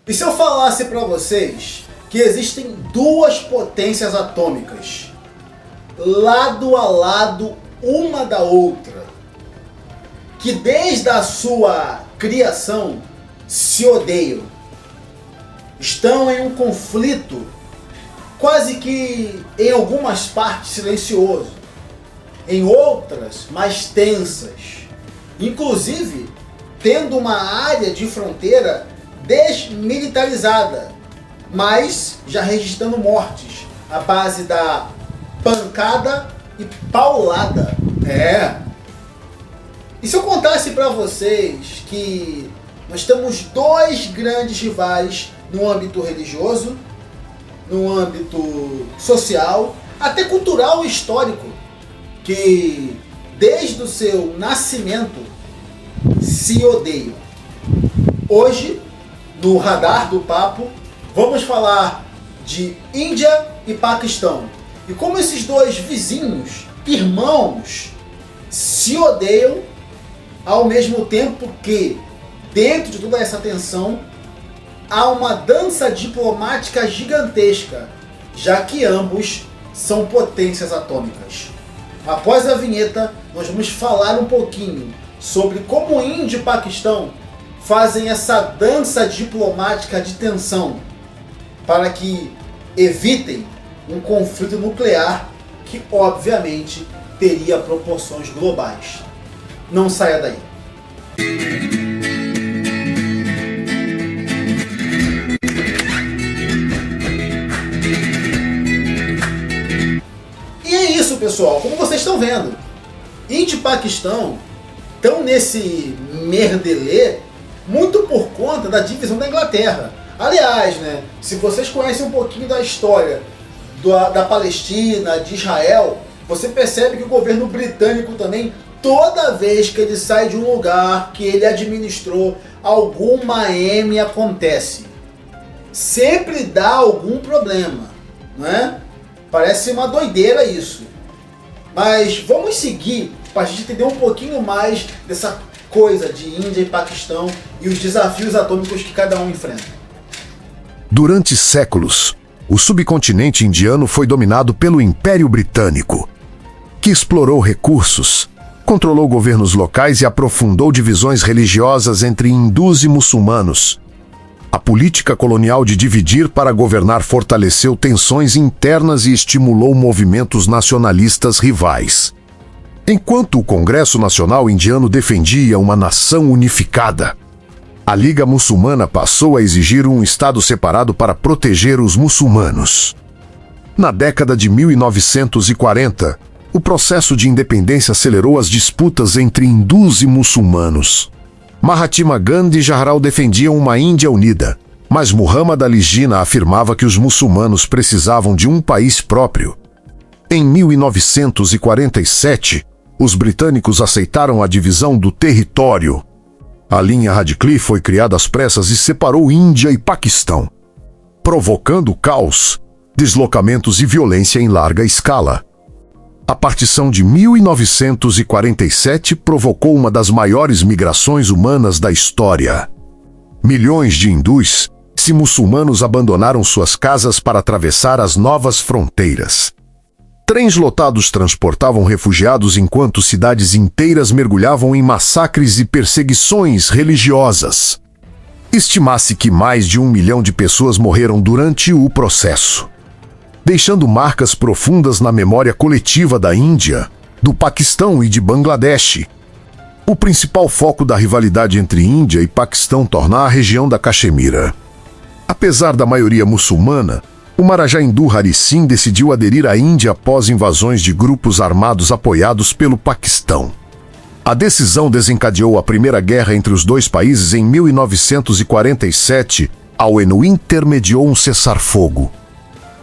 E se eu falasse para vocês que existem duas potências atômicas, lado a lado uma da outra, que desde a sua criação se odeiam, estão em um conflito quase que em algumas partes silencioso, em outras mais tensas, inclusive tendo uma área de fronteira desmilitarizada, mas já registrando mortes à base da pancada e paulada. E se eu contasse para vocês que nós temos dois grandes rivais no âmbito religioso, no âmbito social, até cultural e histórico, que desde o seu nascimento se odeiam. Hoje, no Radar do Papo, vamos falar de Índia e Paquistão. E como esses dois vizinhos, irmãos, se odeiam ao mesmo tempo que, dentro de toda essa tensão, há uma dança diplomática gigantesca, já que ambos são potências atômicas. Após a vinheta, nós vamos falar um pouquinho sobre como Índia e Paquistão fazem essa dança diplomática de tensão para que evitem um conflito nuclear que, obviamente, teria proporções globais. Não saia daí. E é isso, pessoal. Como vocês estão vendo, Índia e Paquistão estão nesse merdelê muito por conta da divisão da Inglaterra. Aliás, se vocês conhecem um pouquinho da história da Palestina, de Israel, você percebe que o governo britânico também, toda vez que ele sai de um lugar que ele administrou, alguma M acontece. Sempre dá algum problema, não é? Parece uma doideira isso. Mas vamos seguir para a gente entender um pouquinho mais dessa coisa de Índia e Paquistão e os desafios atômicos que cada um enfrenta. Durante séculos, o subcontinente indiano foi dominado pelo Império Britânico, que explorou recursos, controlou governos locais e aprofundou divisões religiosas entre hindus e muçulmanos. A política colonial de dividir para governar fortaleceu tensões internas e estimulou movimentos nacionalistas rivais. Enquanto o Congresso Nacional Indiano defendia uma nação unificada, a Liga Muçulmana passou a exigir um Estado separado para proteger os muçulmanos. Na década de 1940, o processo de independência acelerou as disputas entre hindus e muçulmanos. Mahatma Gandhi e Jawaharlal defendiam uma Índia unida, mas Muhammad Ali Jinnah afirmava que os muçulmanos precisavam de um país próprio. Em 1947, os britânicos aceitaram a divisão do território. A linha Radcliffe foi criada às pressas e separou Índia e Paquistão, provocando caos, deslocamentos e violência em larga escala. A partição de 1947 provocou uma das maiores migrações humanas da história. Milhões de hindus e muçulmanos abandonaram suas casas para atravessar as novas fronteiras. Trens lotados transportavam refugiados enquanto cidades inteiras mergulhavam em massacres e perseguições religiosas. Estima-se que mais de 1 milhão de pessoas morreram durante o processo, deixando marcas profundas na memória coletiva da Índia, do Paquistão e de Bangladesh. O principal foco da rivalidade entre Índia e Paquistão torna a região da Caxemira. Apesar da maioria muçulmana, o Maharaja hindu Hari Singh decidiu aderir à Índia após invasões de grupos armados apoiados pelo Paquistão. A decisão desencadeou a Primeira Guerra entre os dois países em 1947. A ONU intermediou um cessar-fogo.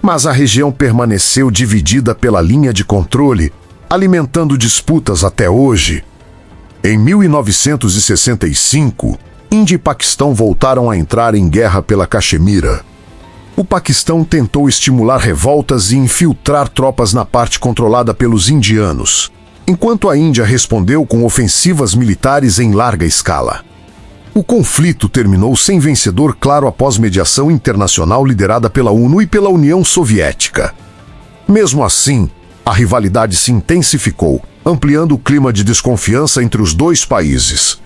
Mas a região permaneceu dividida pela linha de controle, alimentando disputas até hoje. Em 1965, Índia e Paquistão voltaram a entrar em guerra pela Caxemira. O Paquistão tentou estimular revoltas e infiltrar tropas na parte controlada pelos indianos, enquanto a Índia respondeu com ofensivas militares em larga escala. O conflito terminou sem vencedor claro após mediação internacional liderada pela ONU e pela União Soviética. Mesmo assim, a rivalidade se intensificou, ampliando o clima de desconfiança entre os dois países.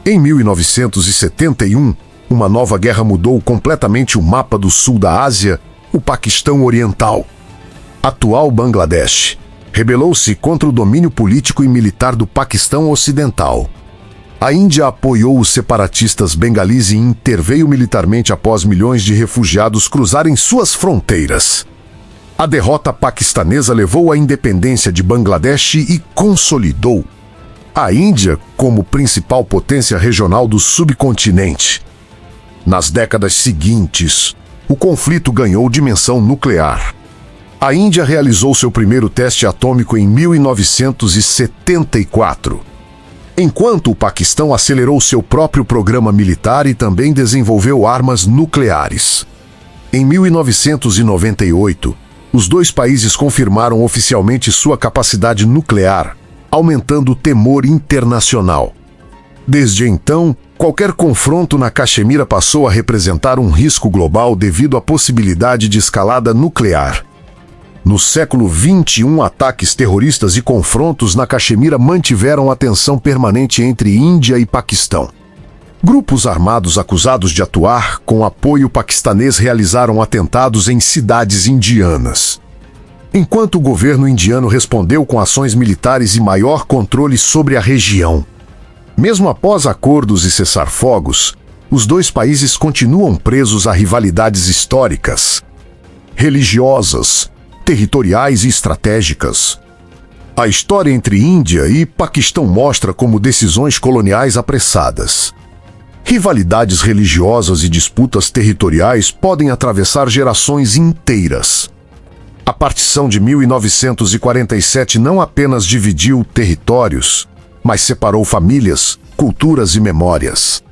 Em 1971, uma nova guerra mudou completamente o mapa do sul da Ásia, o Paquistão Oriental. Atual Bangladesh rebelou-se contra o domínio político e militar do Paquistão Ocidental. A Índia apoiou os separatistas bengalis e interveio militarmente após milhões de refugiados cruzarem suas fronteiras. A derrota paquistanesa levou à independência de Bangladesh e consolidou a Índia como principal potência regional do subcontinente. Nas décadas seguintes, o conflito ganhou dimensão nuclear. A Índia realizou seu primeiro teste atômico em 1974. Enquanto o Paquistão acelerou seu próprio programa militar e também desenvolveu armas nucleares. Em 1998, os dois países confirmaram oficialmente sua capacidade nuclear, aumentando o temor internacional. Desde então, qualquer confronto na Caxemira passou a representar um risco global devido à possibilidade de escalada nuclear. No século XXI, ataques terroristas e confrontos na Caxemira mantiveram a tensão permanente entre Índia e Paquistão. Grupos armados acusados de atuar com apoio paquistanês realizaram atentados em cidades indianas. Enquanto o governo indiano respondeu com ações militares e maior controle sobre a região. Mesmo após acordos e cessar-fogos, os dois países continuam presos a rivalidades históricas, religiosas, territoriais e estratégicas. A história entre Índia e Paquistão mostra como decisões coloniais apressadas. Rivalidades religiosas e disputas territoriais podem atravessar gerações inteiras. A partição de 1947 não apenas dividiu territórios, mas separou famílias, culturas e memórias.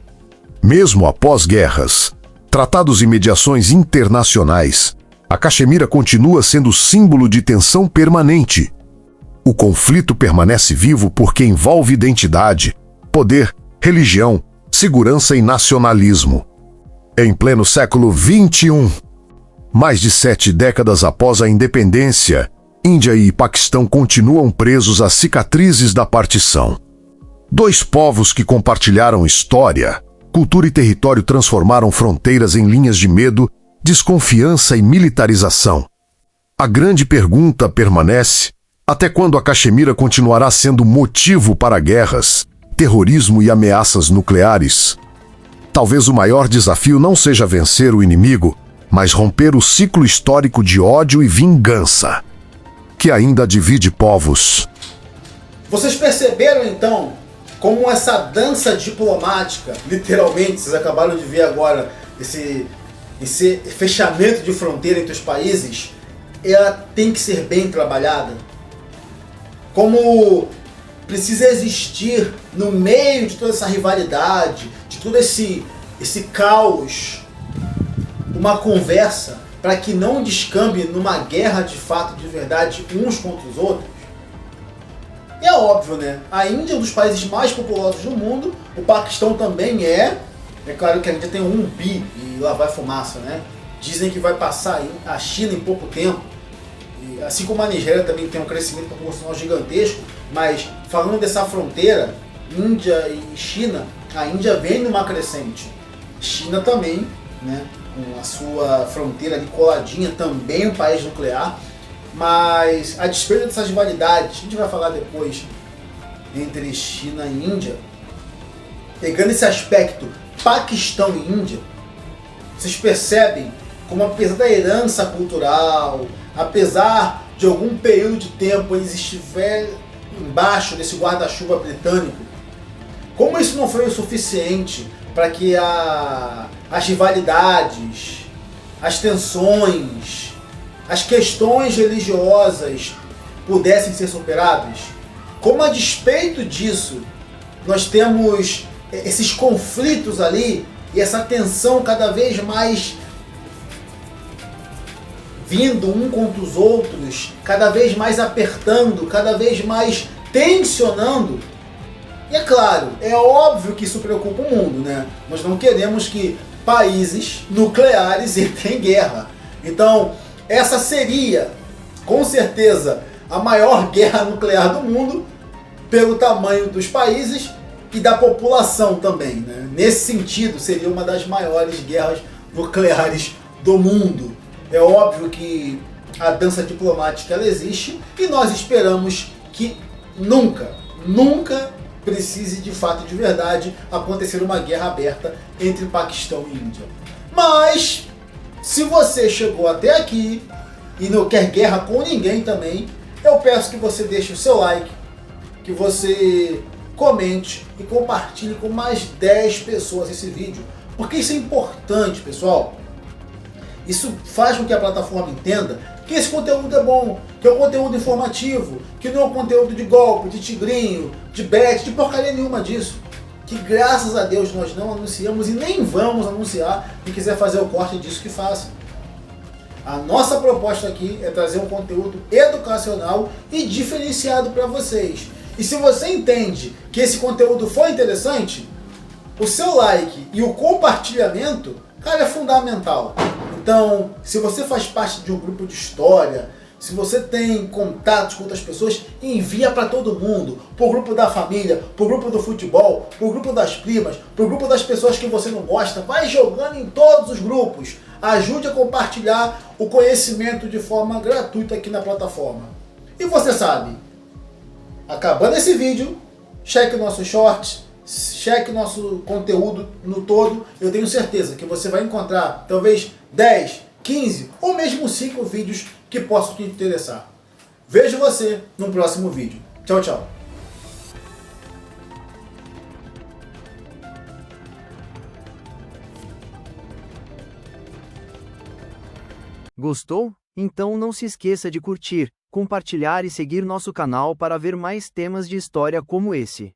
Mesmo após guerras, tratados e mediações internacionais, a Caxemira continua sendo símbolo de tensão permanente. O conflito permanece vivo porque envolve identidade, poder, religião, segurança e nacionalismo. Em pleno século XXI, mais de 7 décadas após a independência, Índia e Paquistão continuam presos às cicatrizes da partição. Dois povos que compartilharam história, cultura e território transformaram fronteiras em linhas de medo, desconfiança e militarização. A grande pergunta permanece: até quando a Caxemira continuará sendo motivo para guerras, terrorismo e ameaças nucleares? Talvez o maior desafio não seja vencer o inimigo, mas romper o ciclo histórico de ódio e vingança, que ainda divide povos. Vocês perceberam, então, como essa dança diplomática, literalmente, vocês acabaram de ver agora, esse fechamento de fronteira entre os países, ela tem que ser bem trabalhada? Como precisa existir, no meio de toda essa rivalidade, de todo esse caos, uma conversa para que não descambe numa guerra de fato, de verdade, uns contra os outros? E é óbvio, né? A Índia é um dos países mais populosos do mundo, o Paquistão também é. É claro que a Índia tem 1 bi e lá vai fumaça, né? Dizem que vai passar a China em pouco tempo. E assim como a Nigéria também tem um crescimento populacional gigantesco, mas falando dessa fronteira, Índia e China, a Índia vem numa crescente. China também, né? Com a sua fronteira ali coladinha, também um país nuclear. Mas a despeito dessas rivalidades, a gente vai falar depois, entre China e Índia, pegando esse aspecto Paquistão e Índia, vocês percebem como, apesar da herança cultural, apesar de algum período de tempo eles estiverem embaixo desse guarda-chuva britânico, como isso não foi o suficiente para que as rivalidades, as tensões, as questões religiosas pudessem ser superadas? Como, a despeito disso, nós temos esses conflitos ali e essa tensão cada vez mais vindo um contra os outros, cada vez mais apertando, cada vez mais tensionando, E é claro, é óbvio que isso preocupa o mundo, né? Nós não queremos que países nucleares entrem em guerra. Então, essa seria, com certeza, a maior guerra nuclear do mundo, pelo tamanho dos países e da população também, né? Nesse sentido, seria uma das maiores guerras nucleares do mundo. É óbvio que a dança diplomática ela existe e nós esperamos que nunca precise de fato de verdade acontecer uma guerra aberta entre Paquistão e Índia. Mas, se você chegou até aqui e não quer guerra com ninguém também, eu peço que você deixe o seu like, que você comente e compartilhe com mais 10 pessoas esse vídeo, porque isso é importante, pessoal. Isso faz com que a plataforma entenda que esse conteúdo é bom, que é um conteúdo informativo, que não é um conteúdo de golpe, de tigrinho, de bet, de porcaria nenhuma disso. Que graças a Deus nós não anunciamos e nem vamos anunciar. Quem quiser fazer o corte disso, que faça. A nossa proposta aqui é trazer um conteúdo educacional e diferenciado para vocês. E se você entende que esse conteúdo foi interessante, o seu like e o compartilhamento, cara, é fundamental. Então, se você faz parte de um grupo de história, se você tem contatos com outras pessoas, envia para todo mundo, pro grupo da família, pro grupo do futebol, pro grupo das primas, pro grupo das pessoas que você não gosta, vai jogando em todos os grupos. Ajude a compartilhar o conhecimento de forma gratuita aqui na plataforma. E você sabe, acabando esse vídeo, cheque o nosso short, cheque o nosso conteúdo no todo. Eu tenho certeza que você vai encontrar talvez 10, 15 ou mesmo 5 vídeos que possam te interessar. Vejo você no próximo vídeo. Tchau, tchau. Gostou? Então não se esqueça de curtir, compartilhar e seguir nosso canal para ver mais temas de história como esse.